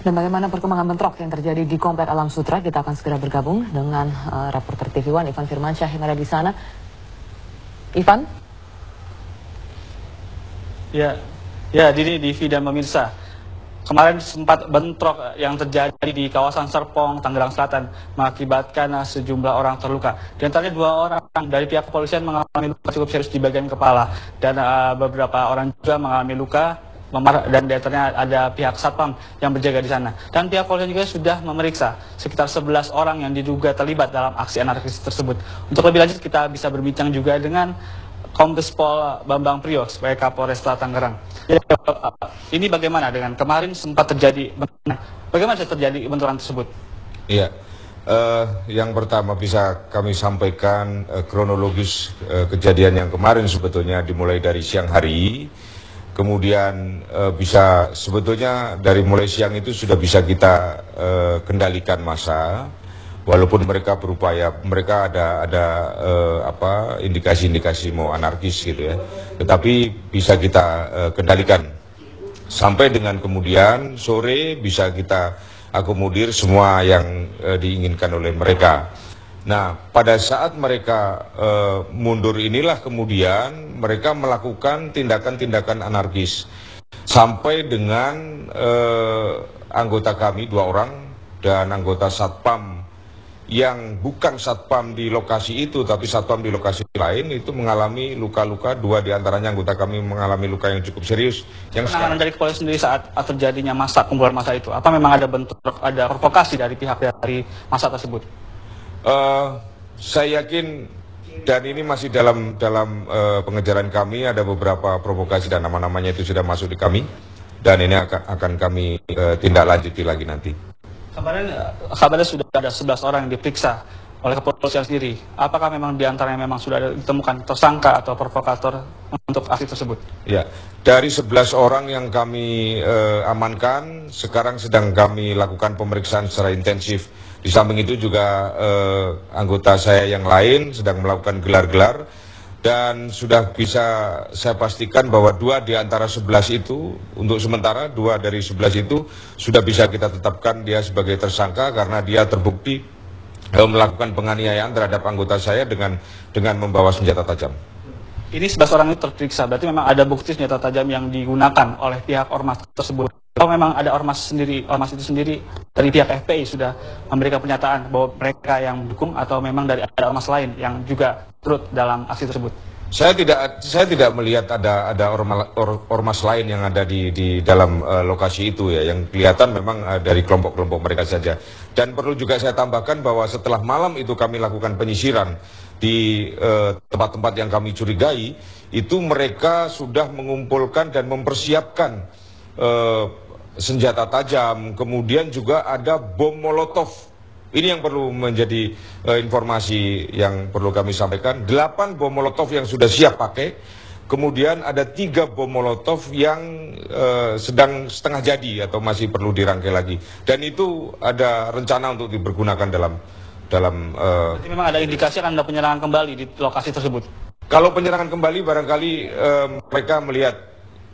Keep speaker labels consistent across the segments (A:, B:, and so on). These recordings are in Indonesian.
A: Dan bagaimana perkembangan bentrok yang terjadi di Komplek Alam Sutera, kita akan segera bergabung dengan reporter TV One Ivan Firmansyah yang ada di sana. Ivan?
B: Ya, Dini, Divi dan pemirsa. Kemarin sempat bentrok yang terjadi di kawasan Serpong, Tangerang Selatan, mengakibatkan sejumlah orang terluka. Di antaranya 2 orang dari pihak kepolisian mengalami luka cukup serius di bagian kepala, dan beberapa orang juga mengalami luka memar, dan di antaranya ada pihak satpam yang berjaga di sana. Dan pihak kepolisian juga sudah memeriksa sekitar 11 orang yang diduga terlibat dalam aksi anarkis tersebut. Untuk lebih lanjut kita bisa berbincang juga dengan Kombes Pol Bambang Priyo sebagai Kapolresta Tangerang. Ya, ini bagaimana dengan kemarin sempat terjadi, bagaimana terjadi bentrokan tersebut?
C: Iya, yang pertama bisa kami sampaikan kronologis kejadian yang kemarin sebetulnya dimulai dari siang hari, kemudian bisa sebetulnya dari mulai siang itu sudah bisa kita kendalikan massa. Walaupun mereka berupaya, mereka ada indikasi-indikasi mau anarkis gitu ya, tetapi bisa kita kendalikan sampai dengan kemudian sore bisa kita akomodir semua yang diinginkan oleh mereka. Nah, pada saat mereka mundur inilah kemudian mereka melakukan tindakan-tindakan anarkis sampai dengan anggota kami 2 orang dan anggota satpam yang bukan satpam di lokasi itu tapi satpam di lokasi lain itu mengalami luka-luka. 2 diantaranya anggota kami mengalami luka yang cukup serius. Yang
B: penanganan dari kepolisian sendiri saat terjadinya kumpulan massa itu, apa memang ada bentuk, ada provokasi dari pihak dari massa tersebut?
C: Saya yakin dan ini masih dalam pengejaran kami, ada beberapa provokasi dan nama-namanya itu sudah masuk di kami dan ini akan kami tindak lanjuti lagi nanti.
B: Kabarnya sudah ada 11 orang yang diperiksa oleh kepolisian sendiri. Apakah memang diantaranya memang sudah ada ditemukan tersangka atau provokator untuk aksi tersebut?
C: Ya, dari 11 orang yang kami amankan, sekarang sedang kami lakukan pemeriksaan secara intensif. Di samping itu juga anggota saya yang lain sedang melakukan gelar-gelar. Dan sudah bisa saya pastikan bahwa 2 di antara 11 itu, untuk sementara 2 dari 11 itu sudah bisa kita tetapkan dia sebagai tersangka karena dia terbukti melakukan penganiayaan terhadap anggota saya dengan membawa senjata tajam.
B: Ini 11 orang itu terperiksa, berarti memang ada bukti senjata tajam yang digunakan oleh pihak ormas tersebut. Kalau memang ada ormas itu sendiri dari pihak FPI sudah memberikan pernyataan bahwa mereka yang mendukung atau memang dari ada ormas lain yang juga turut dalam aksi tersebut?
C: Saya tidak melihat ada ormas lain yang ada di dalam lokasi itu ya. Yang kelihatan memang dari kelompok-kelompok mereka saja. Dan perlu juga saya tambahkan bahwa setelah malam itu kami lakukan penyisiran di tempat-tempat yang kami curigai, itu mereka sudah mengumpulkan dan mempersiapkan senjata tajam, kemudian juga ada bom molotov. Ini yang perlu menjadi informasi yang perlu kami sampaikan. 8 bom molotov yang sudah siap pakai, kemudian ada 3 bom molotov yang sedang setengah jadi atau masih perlu dirangkai lagi. Dan itu ada rencana untuk dipergunakan dalam
B: Berarti memang ada indikasi akan ada penyerangan kembali di lokasi tersebut?
C: Kalau penyerangan kembali barangkali mereka melihat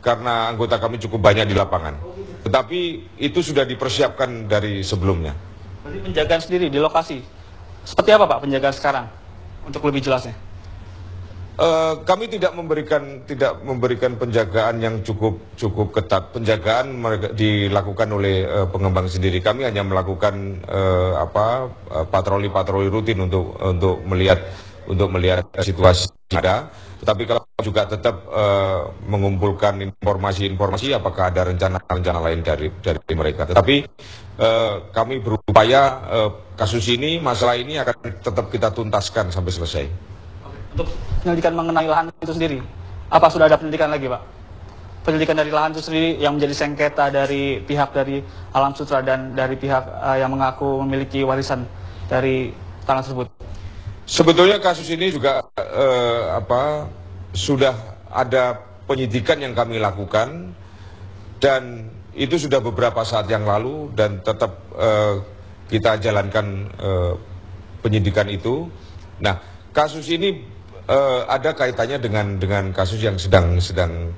C: karena anggota kami cukup banyak di lapangan. Tetapi itu sudah dipersiapkan dari sebelumnya.
B: Berarti penjagaan sendiri di lokasi, seperti apa Pak penjagaan sekarang? Untuk lebih jelasnya.
C: Kami tidak memberikan penjagaan yang cukup ketat. Penjagaan mereka dilakukan oleh pengembang sendiri. Kami hanya melakukan patroli rutin untuk melihat situasi yang ada. Tetapi kalau juga tetap mengumpulkan informasi apakah ada rencana lain dari mereka. Tetapi kami berupaya kasus ini, masalah ini akan tetap kita tuntaskan sampai selesai.
B: Untuk penyelidikan mengenai lahan itu sendiri, apa sudah ada penyelidikan lagi Pak? Penyelidikan dari lahan itu sendiri yang menjadi sengketa dari pihak dari Alam Sutera dan dari pihak yang mengaku memiliki warisan dari tanah tersebut.
C: Sebetulnya kasus ini juga sudah ada penyidikan yang kami lakukan dan itu sudah beberapa saat yang lalu dan tetap kita jalankan penyidikan itu. Nah, kasus ini ada kaitannya dengan kasus yang sedang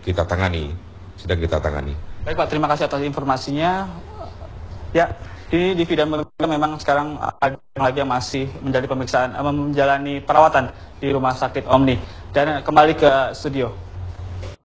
C: kita tangani, Baik Pak, terima kasih atas informasinya.
B: Ya, di Divi dan Mega memang sekarang ada lagi yang masih menjalani pemeriksaan, menjalani perawatan di Rumah Sakit Omni. Dan kembali ke studio.